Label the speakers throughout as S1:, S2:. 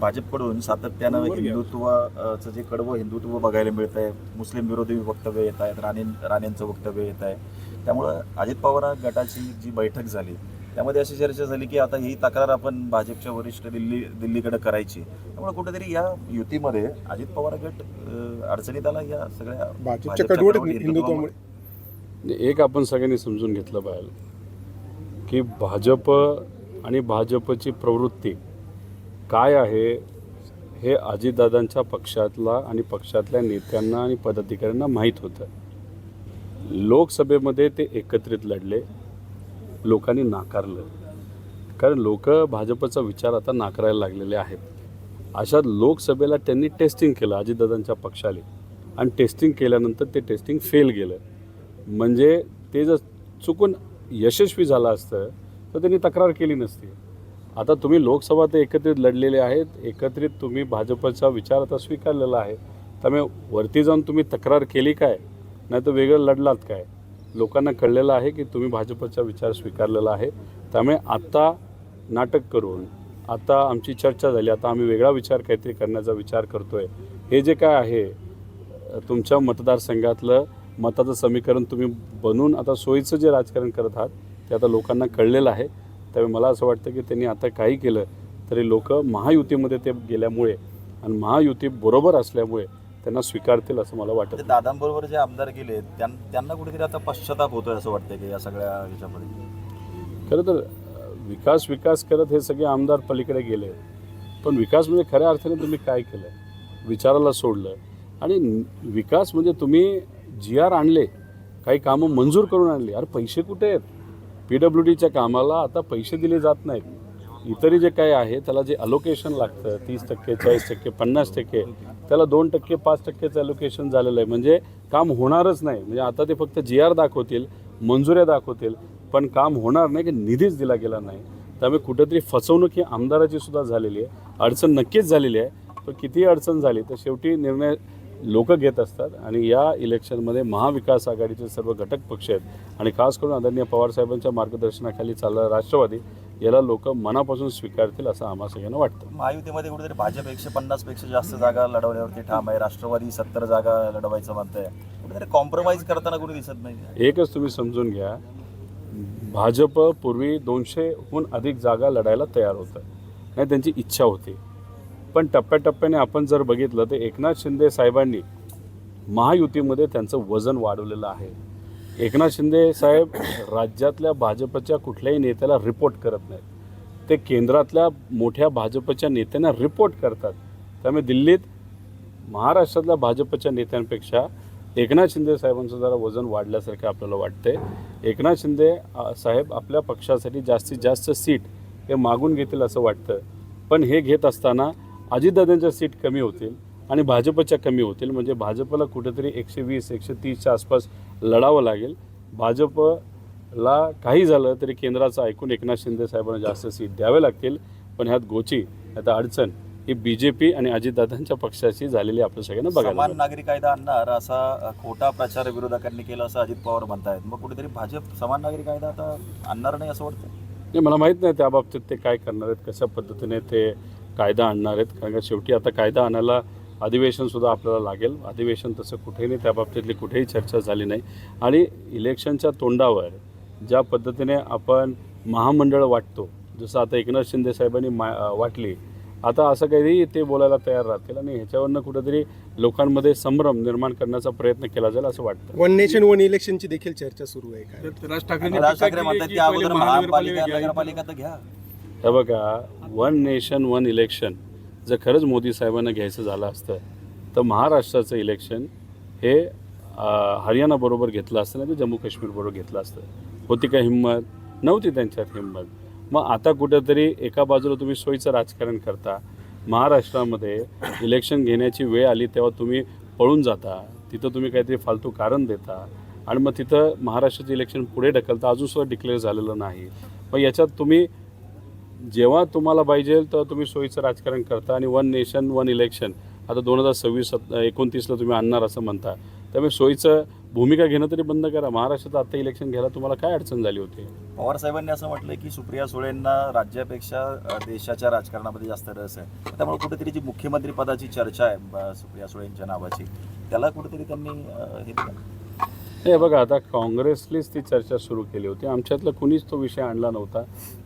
S1: भाजपकडून सातत्यानं हिंदुत्वाचं जे कडवं हिंदुत्व बघायला मिळत आहे, मुस्लिम विरोधी वक्तव्य येत आहेत, राणेंचं वक्तव्य येत आहे. त्यामुळं अजित पवार गटाची जी बैठक झाली त्यामध्ये अशी चर्चा झाली की आता ही तक्रार आपण भाजपच्या वरिष्ठ दिल्लीकडे करायची. त्यामुळे कुठेतरी या युतीमध्ये अजित पवार गट अडचणीत आला या सगळ्या
S2: भाजपच्या कडवट हिंदुत्वामुळे.
S3: एक आपण सगळ्यांनी समजून घेतलं पाहिजे की भाजप आणि भाजपची प्रवृत्ती काय आहे हे अजितदादांच्या पक्षातला आणि पक्षातल्या नेत्यांना आणि पदाधिकाऱ्यांना माहीत होतं. लोकसभेमध्ये ते एकत्रित लढले, लोकांनी नाकारलं, कारण लोक भाजपचा विचार आता नाकारायला लागलेले आहेत. अशा लोकसभेला त्यांनी टेस्टिंग केलं अजितदादांच्या पक्षाने, आणि टेस्टिंग केल्यानंतर ते टेस्टिंग फेल गेलं. म्हणजे ते जर चुकून यशस्वी झालं असतं तर त्यांनी तक्रार केली नसती. आता तुम्ही लोकसभा ते एकत्रित लढलेले आहेत, एकत्रित तुम्ही भाजपचा विचार आता स्वीकारलेला आहे, त्यामुळे वरती जाऊन तुम्ही तक्रार केली काय, नाही तर वेगळं लढलात काय. लोकांना कळलेलं आहे की तुम्ही भाजपचा विचार स्वीकारलेला आहे. त्यामुळे आता नाटक करून आता आमची चर्चा झाली, आता आम्ही वेगळा विचार काहीतरी करण्याचा विचार करतो आहे, हे जे काय आहे तुमच्या मतदारसंघातलं मताचं समीकरण तुम्ही बनवून आता सोयीचं जे राजकारण करत आहात ते आता लोकांना कळलेलं आहे. त्यामुळे मला असं वाटतं की त्यांनी आता काही केलं तरी लोक महायुतीमध्ये ते गेल्यामुळे आणि महायुती बरोबर असल्यामुळे त्यांना स्वीकारतील असं मला वाटतं.
S1: दादांबरोबर जे आमदार गेले त्यांना कुठेतरी आता पश्चाताप होतोय असं वाटतं की या सगळ्या ह्याच्यामध्ये.
S3: खरं तर विकास करत हे सगळे आमदार पलीकडे गेले, पण विकास म्हणजे खऱ्या अर्थाने तुम्ही काय केलं, विचाराला सोडलं. आणि विकास म्हणजे तुम्ही GR आणले, काही कामं मंजूर करून आणली, अरे पैसे कुठे आहेत? PWDच्या कामाला आता पैसे दिले जात नाहीत. इतरही जे काही आहे त्याला जे अलोकेशन लागतं 30%, 40%, 50%, त्याला 2%, 5%चं अलोकेशन झालेलं आहे. म्हणजे काम होणारच नाही. म्हणजे आता ते फक्त GR दाखवतील, मंजुऱ्या दाखवतील, पण काम होणार नाही की निधीच दिला गेला नाही. त्यामुळे कुठेतरी फसवणूक ही आमदाराची सुद्धा झालेली आहे. अडचण नक्कीच झालेली आहे, पण कितीही अडचण झाली तर शेवटी निर्णय लोक घेत असतात. आणि या इलेक्शनमध्ये महाविकास आघाडीचे सर्व घटक पक्ष आहेत आणि खास करून आदरणीय पवारसाहेबांच्या मार्गदर्शनाखाली चालणारा राष्ट्रवादी याला लोक मनापासून स्वीकारतील असं आम्हा सगळ्यांना वाटतं.
S1: महायुतीमध्ये कुठेतरी भाजप 150पेक्षा जास्त जागा लढवण्यावरती ठाम आहे, राष्ट्रवादी 70 जागा लढवायचं म्हणतंय. कुठेतरी कॉम्प्रोमाइज करताना कुठे दिसत नाही.
S3: एकच तुम्ही समजून घ्या, भाजप पूर्वी 200हून अधिक जागा लढायला तयार होतं, नाही त्यांची इच्छा होती. पण टप्प्याटप्प्याने आपण जर बघितलं तर एकनाथ शिंदे साहेबांनी महायुतीमध्ये त्यांचं वजन वाढवलेलं आहे. एकनाथ शिंदे साहेब राज्यातल्या भाजपच्या कुठल्याही नेत्याला रिपोर्ट करत नाहीत, ते केंद्रातल्या मोठ्या भाजपच्या नेत्यांना रिपोर्ट करतात. त्यामुळे दिल्लीत महाराष्ट्रातल्या भाजपच्या नेत्यांपेक्षा एकनाथ शिंदे साहेबांचं जरा वजन वाढल्यासारखं आपल्याला वाटतंय. एकनाथ शिंदे साहेब आपल्या पक्षासाठी जास्तीत जास्त सीट हे मागून घेतील असं वाटतं, पण हे घेत असताना अजितदादांच्या सीट कमी होतील आणि भाजपच्या कमी होतील. म्हणजे भाजपला कुठेतरी 120-130च्या आसपास लढावं लागेल. भाजपला काही झालं तरी केंद्राचं ऐकून एकनाथ शिंदे साहेबांना जास्त सीट द्यावे लागतील. पण ह्यात गोची आता अडचण ही BJP आणि अजितदादांच्या पक्षाची झालेली आपल्या सगळ्यांना बघायला.
S1: समान नागरी कायदा आणणार असा खोटा प्रचार विरोधकांनी केला असं अजित पवार म्हणतायत. मग कुठेतरी भाजप समान नागरी कायदा आता आणणार नाही असं वाटतं.
S3: नाही, मला माहीत नाही त्या बाबतीत ते काय करणार आहेत, कशा पद्धतीने ते कायदा आणणार आहेत. कारण का शेवटी आता कायदा आणायला अधिवेशनसुद्धा आपल्याला लागेल. अधिवेशन तसं कुठेही नाही, त्या बाबतीतली कुठेही चर्चा झाली नाही. आणि इलेक्शनच्या तोंडावर ज्या पद्धतीने आपण महामंडळ वाटतो, जसं आता एकनाथ शिंदे साहेबांनी वाटली, आता असं काहीही ते बोलायला तयार राहतील आणि ह्याच्यावरनं कुठेतरी लोकांमध्ये संभ्रम निर्माण करण्याचा प्रयत्न केला जाईल असं वाटतं.
S2: वन नेशन वन इलेक्शनची देखील चर्चा सुरू आहे. काय
S1: राज ठाकरे म्हणतात की अगोदर महापालिका नगरपालिका तर घ्या.
S3: हे बघा, वन नेशन वन इलेक्शन जर खरंच मोदी साहेबांना घ्यायचं झालं असतं तर महाराष्ट्राचं इलेक्शन हे हरियाणाबरोबर घेतलं असतं, नाही तर जम्मू काश्मीरबरोबर घेतलं असतं. होती का हिंमत? नव्हती त्यांच्यात हिंमत. मग आता कुठेतरी एका बाजूला तुम्ही सोयीचं राजकारण करता, महाराष्ट्रामध्ये इलेक्शन घेण्याची वेळ आली तेव्हा तुम्ही पळून जाता, तिथं तुम्ही काहीतरी फालतू कारण देता आणि मग तिथं महाराष्ट्राचं इलेक्शन पुढे ढकलता, अजूनसुद्धा डिक्लेअर झालेलं नाही. मग याच्यात तुम्ही जेव्हा तुम्हाला पाहिजे तेव्हा तुम्ही सोयीचं राजकारण करता आणि वन नेशन वन इलेक्शन आता 2026-29ला तुम्ही आणणार असं म्हणता. त्यामुळे सोयीचं भूमिका घेणं तरी बंद करा. महाराष्ट्रात आता इलेक्शन घ्यायला तुम्हाला काय अडचण झाली होती?
S1: पवार साहेबांनी असं म्हटलं की सुप्रिया सुळेंना राज्यापेक्षा देशाच्या राजकारणामध्ये जास्त रस आहे. त्यामुळे कुठेतरी जी मुख्यमंत्री पदाची चर्चा आहे सुप्रिया सुळेंच्या नावाची, त्याला कुठेतरी त्यांनी हे दिलं.
S3: हे बघा, आता काँग्रेसलीच ती चर्चा सुरू केली होती. आमच्यातलं कुणीच तो विषय आणला नव्हता.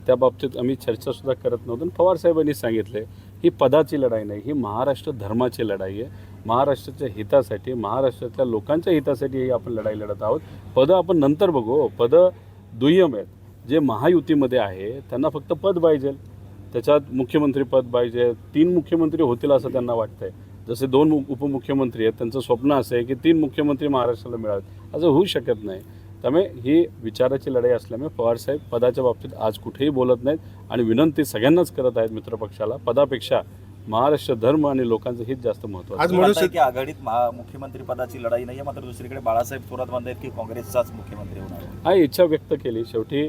S3: त्या बाबतीत आम्ही चर्चासुद्धा करत नव्हतो. पवार साहेबांनी सांगितले ही पदाची लढाई नाही, ही महाराष्ट्र धर्माची लढाई आहे. महाराष्ट्राच्या हितासाठी, महाराष्ट्रातल्या लोकांच्या हितासाठी ही आपण लढाई लढत आहोत. पदं आपण नंतर बघू, पदं दुय्यम आहेत. जे महायुतीमध्ये आहे त्यांना फक्त पद पाहिजे, त्याच्यात मुख्यमंत्रीपद पाहिजे. 3 मुख्यमंत्री होतील असं त्यांना वाटतंय. जसे 2 उपमुख्यमंत्री आहेत, त्यांचं स्वप्न असं आहे की 3 मुख्यमंत्री महाराष्ट्राला मिळावेत. असं होऊ शकत नाही. त्यामुळे ही विचाराची लढाई असल्यामुळे पवारसाहेब पदाच्या बाबतीत आज कुठेही बोलत नाहीत आणि विनंती सगळ्यांनाच करत आहेत मित्रपक्षाला, पदापेक्षा महाराष्ट्र धर्म आणि लोकांचं हित जास्त महत्त्वाचं.
S2: आज
S1: असं
S2: म्हणून
S1: म्हणताय की आघाडीत मुख्यमंत्री पदाची लढाई नाही आहे, मात्र दुसरीकडे बाळासाहेब थोरात म्हणतायत की काँग्रेसचाच मुख्यमंत्री होणार.
S3: हा इच्छा व्यक्त केली. शेवटी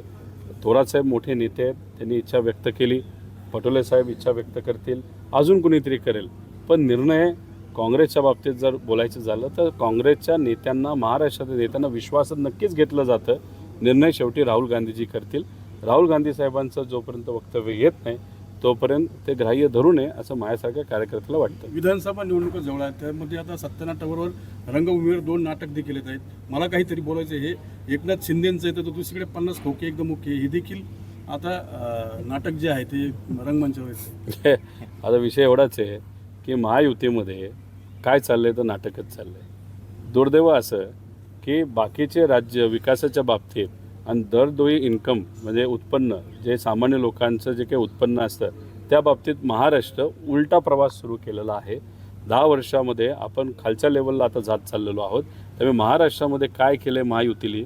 S3: थोरातसाहेब मोठे नेते आहेत, त्यांनी इच्छा व्यक्त केली. पटोले साहेब इच्छा व्यक्त करतील, अजून कुणीतरी करेल. पण निर्णय काँग्रेसच्या बाबतीत जर बोलायचं झालं तर काँग्रेसच्या नेत्यांना, महाराष्ट्रातील नेत्यांना विश्वासात नक्कीच घेतलं जातं. निर्णय शेवटी राहुल गांधीजी करतील. राहुल गांधी साहेबांचं जोपर्यंत वक्तव्य येत नाही तोपर्यंत ते ग्राह्य धरू नये असं माझ्यासारख्या कार्यकर्त्याला वाटतं.
S4: विधानसभा निवडणुका जवळ आहेत, त्यामध्ये आता सत्यनाट्याबरोबर रंगभूमीवर 2 नाटक देखील येत आहेत. मला काहीतरी बोलायचं, हे एकनाथ शिंदेंचं येतं तर दुसरीकडे 50 खोके एकदम मुख्य, हे देखील आता नाटक जे आहे ते रंगमंचावर येतं.
S3: आता विषय एवढाच आहे की महायुतीमध्ये काय चाललंय तर नाटकच चाललंय. दुर्दैव असं की बाकीचे राज्य विकासाच्या बाबतीत आणि दरडोई इन्कम म्हणजे उत्पन्न, जे सामान्य लोकांचं जे काही उत्पन्न असतं त्या बाबतीत महाराष्ट्र उलटा प्रवास सुरू केलेला आहे. 10 वर्षामध्ये आपण खालच्या लेवलला आता जात चाललेलो आहोत. त्यामुळे महाराष्ट्रामध्ये काय केलं आहे महायुतीली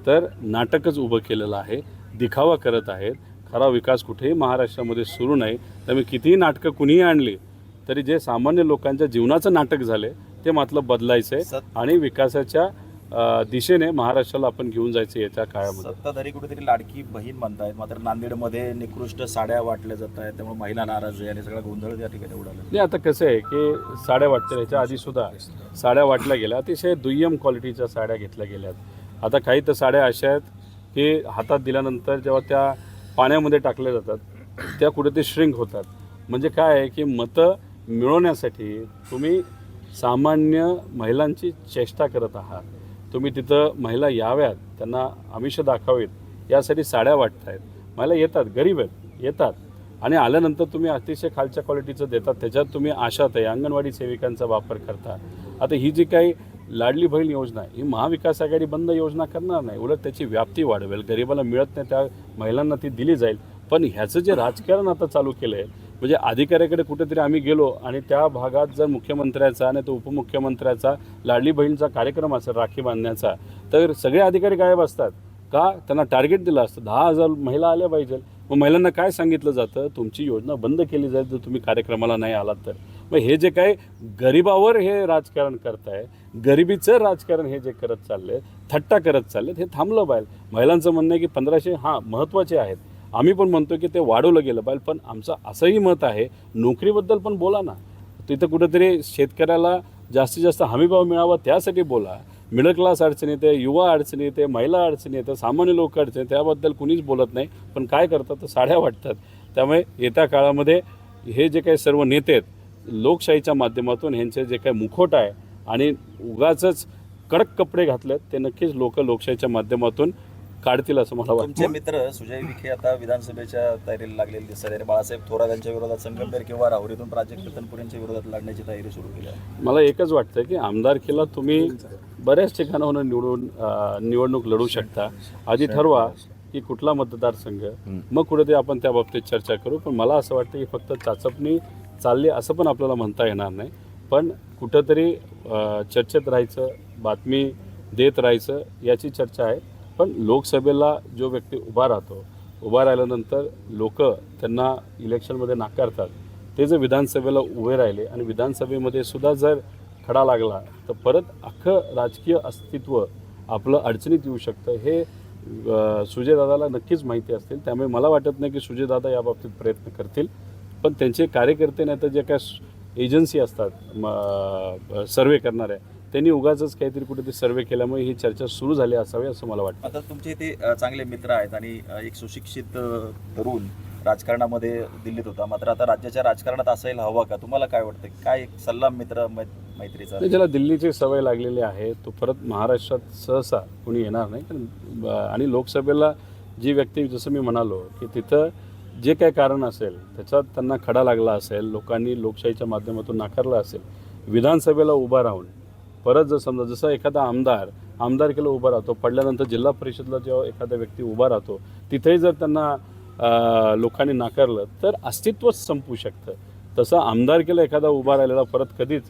S3: तर नाटकच उभं केलेलं आहे, दिखावा करत आहेत. खरा विकास कुठेही महाराष्ट्रामध्ये सुरू नाही. त्यामुळे कितीही नाटकं कुणीही आणली तरी जे सामान्य लोकांच्या जीवनाचं नाटक झाले ते मात्र बदलायचं आहे आणि विकासाच्या दिशेने महाराष्ट्राला आपण घेऊन जायचं येत्या काळामध्ये.
S1: सत्ताधारी कुठेतरी लाडकी बहीण म्हणतायत, मात्र नांदेडमध्ये निकृष्ट साड्या वाटल्या जात आहेत, त्यामुळे महिला नाराज आहे आणि सगळा गोंधळ या ठिकाणी उडाला.
S3: नाही, आता कसं आहे की साड्या वाटतील, ह्याच्या आधीसुद्धा साड्या वाटल्या गेल्या, अतिशय दुय्यम क्वालिटीच्या साड्या घेतल्या गेल्यात. आता काही तर साड्या अशा आहेत की हातात दिल्यानंतर जेव्हा त्या पाण्यामध्ये टाकल्या जातात त्या कुठे श्रिंक होतात. म्हणजे काय आहे की मतं मिळवण्यासाठी तुम्ही सामान्य महिलांची चेष्टा करत आहात. तुम्ही तिथं महिला याव्यात, त्यांना आमिष दाखवावीत यासाठी साड्या वाटतायत. महिला येतात, गरीब आहेत, येतात आणि आल्यानंतर तुम्ही अतिशय खालच्या क्वालिटीचं देतात. त्याच्यात तुम्ही आशाताई, अंगणवाडी सेविकांचा वापर करता. आता ही जी काही लाडली बहीण योजना आहे ही महाविकास आघाडी बंद योजना करणार नाही, उलट त्याची व्याप्ती वाढवेल. गरिबाला मिळत नाही त्या महिलांना ती दिली जाईल. पण ह्याचं जे राजकारण आता चालू केलं आहे म्हणजे अधिकाऱ्याकडे कुठेतरी आम्ही गेलो आणि त्या भागात जर मुख्यमंत्र्याचा आणि तो उपमुख्यमंत्र्याचा लाडली बहीणचा कार्यक्रम असेल राखी बांधण्याचा तर सगळे अधिकारी गायब असतात. का? त्यांना टार्गेट दिलं असतं 10,000 महिला आल्या पाहिजे. मग महिलांना काय सांगितलं जातं, तुमची योजना बंद केली जाईल जर तुम्ही कार्यक्रमाला नाही आलात तर. मग हे जे काय गरिबावर हे राजकारण करताय, गरिबीचं राजकारण हे जे करत चालले, थट्टा करत चालले, हे थांबलं पाहिजे. महिलांचं म्हणणं आहे की 1500 हां महत्त्वाचे आहेत, आम्ही पण म्हणतो की ते वाढवलं गेलं पाहिजे. पण आमचं असंही मत आहे नोकरीबद्दल पण बोला ना. तिथं कुठेतरी शेतकऱ्याला जास्तीत जास्त हमीभाव मिळावा त्यासाठी बोला. मिडल क्लास अडचणी येते, युवा अडचणी येते, महिला अडचणी येते, सामान्य लोक अडचणी, त्याबद्दल कुणीच बोलत नाही. पण काय करतात तर साड्या वाटतात. त्यामुळे येत्या काळामध्ये हे जे काही सर्व नेते आहेत लोकशाहीच्या माध्यमातून ह्यांचे जे काही मुखोट आहे आणि उगाचच कडक कपडे घातलेत ते नक्कीच लोकशाहीच्या माध्यमातून काढतील असं मला वाटतं.
S1: तुमचे मित्र सुजय विखे आता विधानसभेच्या तयारीला लागलेले दिसत आहे. बाळासाहेब थोरात यांच्या विरोधात संगमनेर किंवा राहुरीतून प्राजक्त तनपुरे यांच्या विरोधात लढण्याची तयारी सुरू केली आहे.
S3: मला एकच वाटतं की आमदारकीला तुम्ही बऱ्याच ठिकाणाहून निवडणूक लढू शकता. आधी ठरवा की कुठला मतदारसंघ, मग कुठेतरी आपण त्या बाबतीत चर्चा करू. पण मला असं वाटतं की फक्त चाचपणी चालली असं पण आपल्याला म्हणता येणार नाही. पण कुठंतरी चर्चेत राहायचं, बातमी देत राहायचं याची चर्चा आहे. पण लोकसभेला जो व्यक्ती उभा राहिल्यानंतर लोक त्यांना इलेक्शनमध्ये नाकारतात, ते जर विधानसभेला उभे राहिले आणि विधानसभेमध्ये सुद्धा जर खडा लागला तर परत अख्खं राजकीय अस्तित्व आपलं अडचणीत येऊ शकतं. हे सुजयदादाला नक्कीच माहिती असतील. त्यामुळे मला वाटत नाही की सुजयदादा याबाबतीत प्रयत्न करतील. पण त्यांचे कार्यकर्ते नाही तर जे काय एजन्सी असतात सर्वे करणाऱ्या त्यांनी उगाचच काहीतरी कुठेतरी सर्वे केल्यामुळे ही चर्चा सुरू झाली असावी असं मला वाटतं.
S1: आता तुमचे ते चांगले मित्र आहेत आणि एक सुशिक्षित तरुण राजकारणामध्ये दिल्लीत होता, मात्र आता राज्याच्या राजकारणात असायला हवा का? तुम्हाला काय वाटतं? काय एक सल्ला मैत्रीचा?
S3: ज्याला दिल्लीची सवय लागलेली आहे तो परत महाराष्ट्रात सहसा कोणी येणार नाही. कारण आणि लोकसभेला जी व्यक्ती, जसं मी म्हणालो की तिथं जे काय कारण असेल त्याच्यात त्यांना खडा लागला असेल, लोकांनी लोकशाहीच्या माध्यमातून नाकारलं असेल, विधानसभेला उभा राहून परत जर समजा जसं एखादा आमदारकीला उभा राहतो, पडल्यानंतर जिल्हा परिषदला जेव्हा एखादा व्यक्ती उभा राहतो तिथेही जर त्यांना लोकांनी नाकारलं तर अस्तित्वच संपू शकतं. तसं आमदारकीला एखादा उभा राहिलेला परत कधीच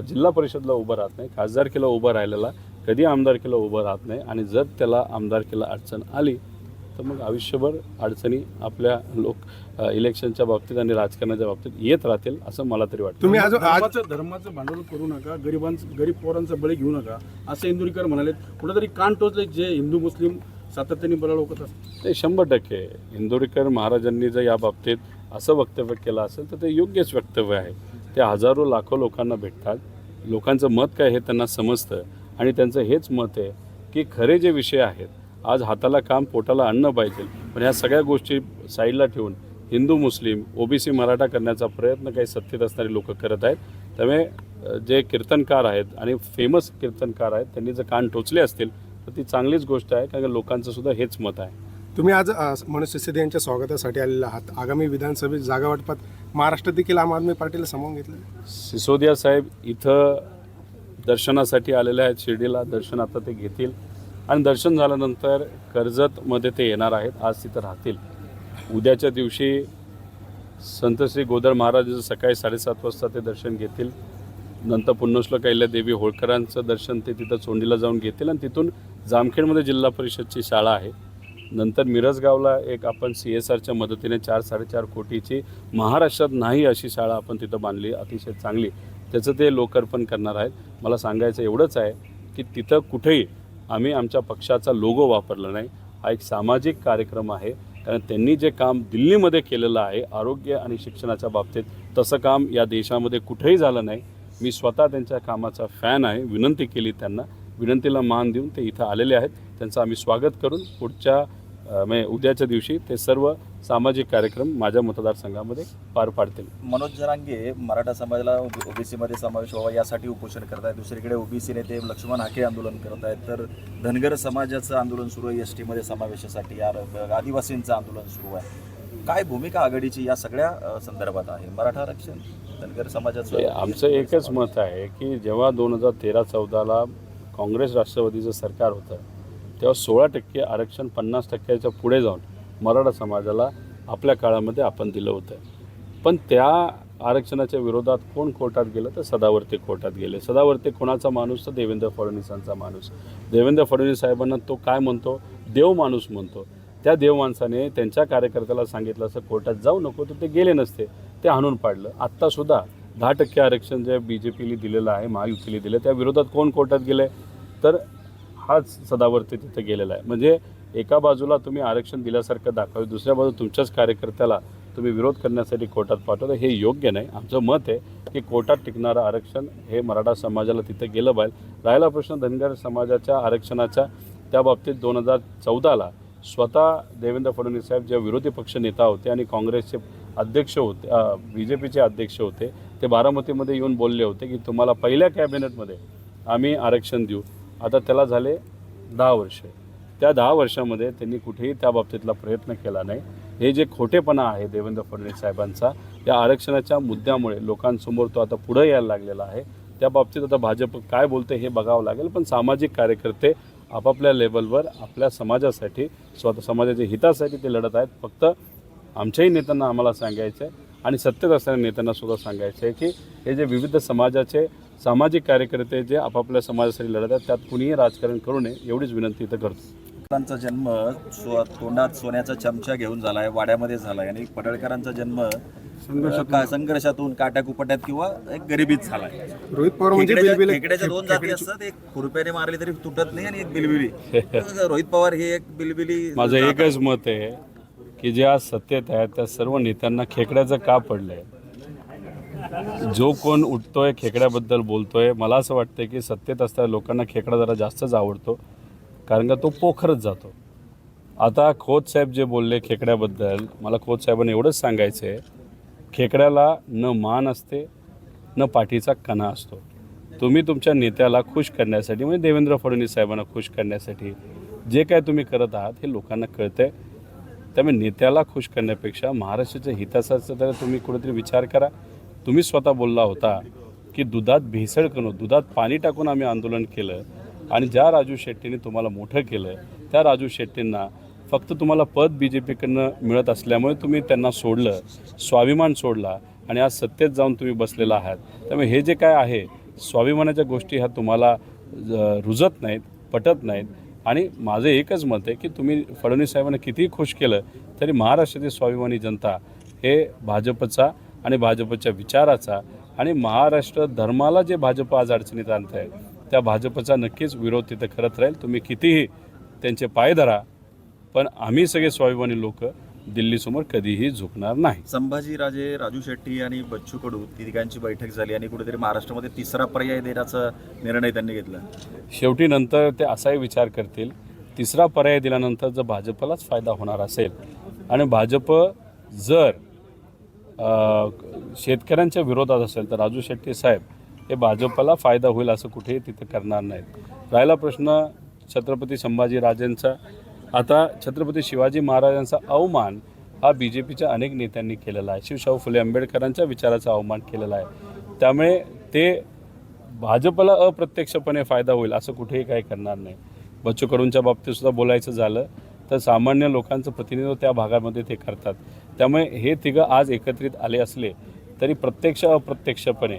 S3: जिल्हा परिषदला उभं राहत नाही, खासदारकीला उभं राहिलेला कधी आमदारकीला उभं राहत नाही. आणि जर त्याला आमदारकीला अडचण आली तर मग आयुष्यभर अडचणी आपल्या इलेक्शनच्या बाबतीत आणि राजकारणाच्या बाबतीत येत राहतील असं मला तरी वाटतं.
S2: तुम्ही आज
S4: धर्माचं भांडवल करू नका, गरीब पोरांचा बळी घेऊ नका असं इंदुरीकर म्हणाले. कुठेतरी कान टोचले जे हिंदू मुस्लिम सातत्याने बळी ओकत असतात.
S3: ते 100% इंदोरीकर महाराजांनी जर या बाबतीत असं वक्तव्य केलं असेल तर ते योग्यच वक्तव्य आहे. ते हजारो लाखो लोकांना भेटतात, लोकांचं मत काय हे त्यांना समजतं आणि त्यांचं हेच मत आहे की खरे जे विषय आहेत, आज हाताला काम पोटाला अन्न पाहिजे, पण ह्या सगळ्या गोष्टी साईडला ठेवून हिंदू मुस्लिम ओबीसी मराठा करण्याचा प्रयत्न काही सत्तेत असणारी लोक करत आहेत. त्यामुळे जे कीर्तनकार आहेत आणि फेमस कीर्तनकार आहेत त्यांनी जर कान टोचले असतील तर ती चांगलीच गोष्ट आहे, कारण लोकांचं सुद्धा हेच मत आहे.
S2: तुम्ही आज मनोज सिसोदिया यांच्या स्वागतासाठी आलेला आहात. आगामी विधानसभेत जागा वाटपात महाराष्ट्रात देखील आम आदमी पार्टीला सामावून घेतलं.
S3: सिसोदिया साहेब इथं दर्शनासाठी आलेले आहेत शिर्डीला. दर्शन आता ते घेतील आणि दर्शन झाल्यानंतर कर्जतमध्ये ते येणार आहेत. आज तिथं राहतील. उद्याच्या दिवशी संत श्री गोदर महाराजांचं सकाळी 7:30 वाजता ते दर्शन घेतील. नंतर पुण्यश्लोक अहिल्यादेवी होळकरांचं दर्शन ते तिथं चोंडीला जाऊन घेतील आणि तिथून जामखेडमध्ये जिल्हा परिषदची शाळा आहे. नंतर मिरजगावला एक आपण CSRच्या मदतीने 4-4.5 कोटीची महाराष्ट्रात नाही अशी शाळा आपण तिथं बांधली, अतिशय चांगली. त्याचं ते लोकार्पण करणार आहेत. मला सांगायचं एवढंच आहे की तिथं कुठेही आम्ही आमच्या पक्षाचा लोगो वापरला नाही. हा एक सामाजिक कार्यक्रम आहे, कारण त्यांनी जे काम दिल्लीमध्ये केलेलं आहे आरोग्य आणि शिक्षणाच्या बाबतीत, तसं काम या देशामध्ये कुठेही झालं नाही. मी स्वतः त्यांच्या कामाचा फॅन आहे. विनंती केली त्यांना, विनंतीला मान देऊन ते इथं आलेले आहेत. त्यांचं आम्ही स्वागत करून पुढच्या उद्याच्या दिवशी ते सर्व सामाजिक कार्यक्रम माझ्या मतदारसंघामध्ये पार पाडतील.
S1: मनोज जरांगे मराठा समाजाला ओबीसीमध्ये समावेश व्हावा यासाठी उपोषण करत आहेत. दुसरीकडे ओबीसी नेते लक्ष्मण हाके आंदोलन करत आहेत. तर धनगर समाजाचं आंदोलन सुरू आहे ST मध्ये समावेशासाठी. आदिवासींचं आंदोलन सुरू आहे. काय भूमिका आघाडीची या सगळ्या संदर्भात आहे? मराठा आरक्षण, धनगर समाजाचं?
S3: आमचं एकच मत आहे की जेव्हा 2013-14ला काँग्रेस राष्ट्रवादीचं सरकार होतं तेव्हा 16% आरक्षण 50%च्या पुढे जाऊन मराठा समाजाला आपल्या काळामध्ये आपण दिलं होतं. पण त्या आरक्षणाच्या विरोधात कोण कोर्टात गेलं तर सदावर्ते कोर्टात गेले. सदावर्ते कोणाचा माणूस तर देवेंद्र फडणवीसांचा माणूस. देवेंद्र फडणवीस साहेबांना तो काय म्हणतो, देव माणूस म्हणतो. त्या देव माणसाने त्यांच्या कार्यकर्त्याला सांगितलं असं कोर्टात जाऊ नको, तर ते गेले नसते, ते हाणून पाडलं. आत्तासुद्धा 10% आरक्षण जे BJPने दिलेलं आहे, महायुतीने दिलं, त्या विरोधात कोण कोर्टात गेलं तर हाच सदावर्ते तिथे गेलेला आहे. म्हणजे एका बाजूला तुम्ही आरक्षण दिल्यासारखं दाखवावे, दुसऱ्या बाजूला तुमच्याच कार्यकर्त्याला तुम्ही विरोध करण्यासाठी कोर्टात पाठवता, हे योग्य नाही. आमचं मत आहे की कोर्टात टिकणारं आरक्षण हे मराठा समाजाला तिथे गेलं पाहिजे. राहिला प्रश्न धनगर समाजाच्या आरक्षणाच्या, त्या बाबतीत 2014ला स्वतः देवेंद्र फडणवीस साहेब जे विरोधी पक्ष नेता होते आणि काँग्रेसचे अध्यक्ष होते, BJPचे अध्यक्ष होते, ते बारामतीमध्ये येऊन बोलले होते की तुम्हाला पहिल्या कॅबिनेटमध्ये आम्ही आरक्षण देऊ. आता त्याला झाले 10 वर्ष. त्या 10 वर्षामध्ये त्यांनी कुठेही त्या बाबतीतला प्रयत्न केला नाही. हे जे खोटेपणा आहे देवेंद्र फडणवीस साहेबांचा, या आरक्षणाच्या मुद्द्यामुळे लोकांसमोर तो आता पुढे यायला लागलेला आहे. त्या बाबतीत आता भाजप काय बोलते हे बघावं लागेल. पण सामाजिक कार्यकर्ते आपापल्या लेवलवर आपल्या समाजासाठी, स्वतः समाजाच्या हितासाठी ते लढत आहेत. फक्त आमच्याही नेत्यांना आम्हाला सांगायचं आहे आणि सत्तेत असणाऱ्या नेत्यांना सुद्धा सांगायचं आहे की हे जे विविध समाजाचे सामाजिक कार्यकर्ते जे आपापल्या समाजासाठी लढत आहेत त्यात कुणीही राजकारण करू नये एवढीच विनंती इथं करतो.
S1: त्यांचा जन्म तोंडात सोन्याचा चमचा घेऊन झालाय, वाड्यामध्ये झालाय आणि पडळकरांचा जन्म संघर्षातून, काट्याकुपट्यात किंवा एक गरिबीत झालाय.
S2: रोहित पवार म्हणजे
S1: खेकड्याच्या 2 जाती असतात, एक खुरप्याने मारली तरी तुटत नाही आणि एक बिलबिली. रोहित पवार हे एक बिलबिली.
S3: माझं एकच मत आहे की ज्या सत्तेत आहेत त्या सर्व नेत्यांना खेकड्याचं का पडलंय जो कोण उठतोय खेकड्याबद्दल बोलतोय, मला असं वाटतं की सत्तेत असताना लोकांना खेकडा जरा जास्तच आवडतो, कारण का तो पोखरच जातो. आता खोत साहेब जे बोलले खेकड्याबद्दल, मला खोत साहेबांना एवढंच सांगायचं आहे, खेकड्याला न मान असते न पाठीचा कणा असतो. तुम्ही तुमच्या नेत्याला खुश करण्यासाठी, म्हणजे देवेंद्र फडणवीस साहेबांना खुश करण्यासाठी जे काय तुम्ही करत आहात हे लोकांना कळतं आहे. त्यामुळे नेत्याला खुश करण्यापेक्षा महाराष्ट्राच्या हिताचा तर तुम्ही कुठेतरी विचार करा. तुम्ही स्वतः बोलला होता की दुधात भेसळ करून, दुधात पाणी टाकून आम्ही आंदोलन केलं आणि ज्या राजू शेट्टीने तुम्हाला मोठं केलं त्या राजू शेट्टींना फक्त तुम्हाला पद BJPकडनं मिळत असल्यामुळे तुम्ही त्यांना सोडलं, स्वाभिमान सोडला आणि आज सत्तेत जाऊन तुम्ही बसलेला आहात. त्यामुळे हे जे काय आहे स्वाभिमानाच्या गोष्टी ह्या तुम्हाला रुजत नाहीत, पटत नाहीत. आणि माझं एकच मत आहे की तुम्ही फडणवीस साहेबांना कितीही खुश केलं तरी महाराष्ट्रातील स्वाभिमानी जनता हे भाजपचा आणि भाजपच्या विचाराचा आणि महाराष्ट्र धर्माला जे भाजप आज अडचणीत आणत आहे त्या भाजपचा नक्कीच विरोध तिथं करत राहील. तुम्ही कितीही त्यांचे पाय धरा, पण आम्ही सगळे स्वाभिमानी लोक दिल्लीसमोर कधीही झुकणार नाही.
S1: संभाजीराजे, राजू शेट्टी आणि बच्चू कडू तिघांची बैठक झाली आणि कुठेतरी महाराष्ट्रामध्ये तिसरा पर्याय देण्याचा निर्णय त्यांनी घेतला.
S3: शेवटी नंतर ते असाही विचार करतील, तिसरा पर्याय दिल्यानंतर जर भाजपलाच फायदा होणार असेल आणि भाजप जर शेतकऱ्यांच्या विरोधात असेल तर राजू शेट्टी साहेब हे भाजपला फायदा होईल असं कुठेही तिथं करणार नाहीत. राहिला प्रश्न छत्रपती संभाजीराजेंचा, आता छत्रपती शिवाजी महाराजांचा अवमान हा BJPच्या अनेक नेत्यांनी केलेला आहे, शिवशाहू फुले आंबेडकरांच्या विचाराचा अवमान केलेला आहे. त्यामुळे ते भाजपला अप्रत्यक्षपणे फायदा होईल असं कुठेही काही करणार नाही. बच्चू कडूंच्या बाबतीतसुद्धा बोलायचं झालं तर सामान्य लोकांचं प्रतिनिधित्व त्या भागामध्ये ते करतात. त्यामुळे हे तिघं आज एकत्रित आले असले तरी प्रत्यक्ष अप्रत्यक्षपणे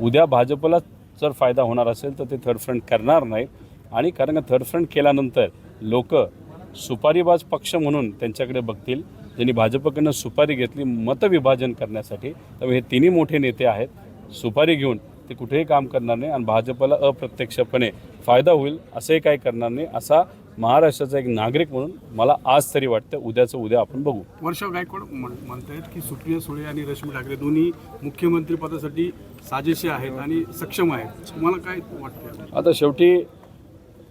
S3: उद्या भाजपला जर फायदा होणार असेल तर ते थर्ड फ्रंट करणार नाही. आणि कारण का थर्ड फ्रंट केल्यानंतर लोक सुपारीबाज पक्ष म्हणून त्यांच्याकडे बघतील, ज्यांनी भाजपकडनं सुपारी घेतली मतविभाजन करण्यासाठी. त्यामुळे हे तिन्ही मोठे नेते आहेत, सुपारी घेऊन ते कुठेही काम करणार नाही आणि भाजपला अप्रत्यक्षपणे फायदा होईल असंही काही करणार नाही. असा महाराष्ट्राचा एक नागरिक म्हणून मला आज तरी वाटतं. उद्याचं उद्या आपण बघू.
S4: वर्षा गायकवाड म्हणतायत की सुप्रिया सुळे आणि रश्मी ठाकरे दोन्ही मुख्यमंत्री पदासाठी साजेशी आहेत आणि सक्षम आहेत. तुम्हाला काय वाटतं?
S3: आता शेवटी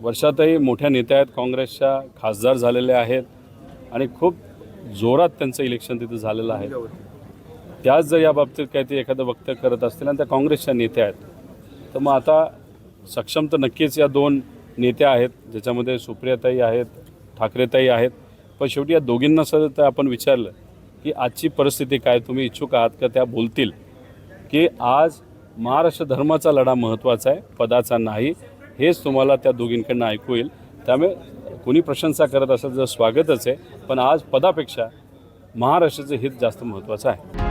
S3: वर्षातही मोठ्या नेत्या आहेत, काँग्रेसच्या खासदार झालेले आहेत आणि खूप जोरात त्यांचं इलेक्शन तिथं झालेलं आहे. त्याच जर या बाबतीत काही ते एखादं वक्तव्य करत असतील आणि त्या काँग्रेसच्या नेत्या आहेत तर मग आता सक्षम तर नक्कीच या दोन नेत्या आहेत, ज्याच्यामध्ये सुप्रियाताई आहेत, ठाकरेताई आहेत. पण शेवटी या दोघींना तर आपण विचारलं की आजची परिस्थिती काय, तुम्ही इच्छुक आहात का त्या बोलतील की आज महाराष्ट्र धर्माचा लढा महत्त्वाचा आहे, पदाचा नाही, हेच तुम्हाला त्या दोघींकडनं ऐकू येईल. त्यामुळे कोणी प्रशंसा करत असेल तर स्वागतच आहे, पण आज पदापेक्षा महाराष्ट्राचं हित जास्त महत्त्वाचं आहे.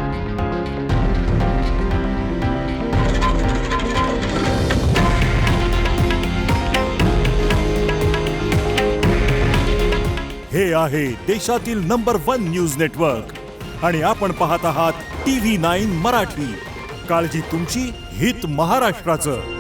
S5: हे आहे देशातील नंबर 1 न्यूज नेटवर्क आणि आपण पाहत आहात TV9 मराठी. काळजी तुमची, हित महाराष्ट्राचं.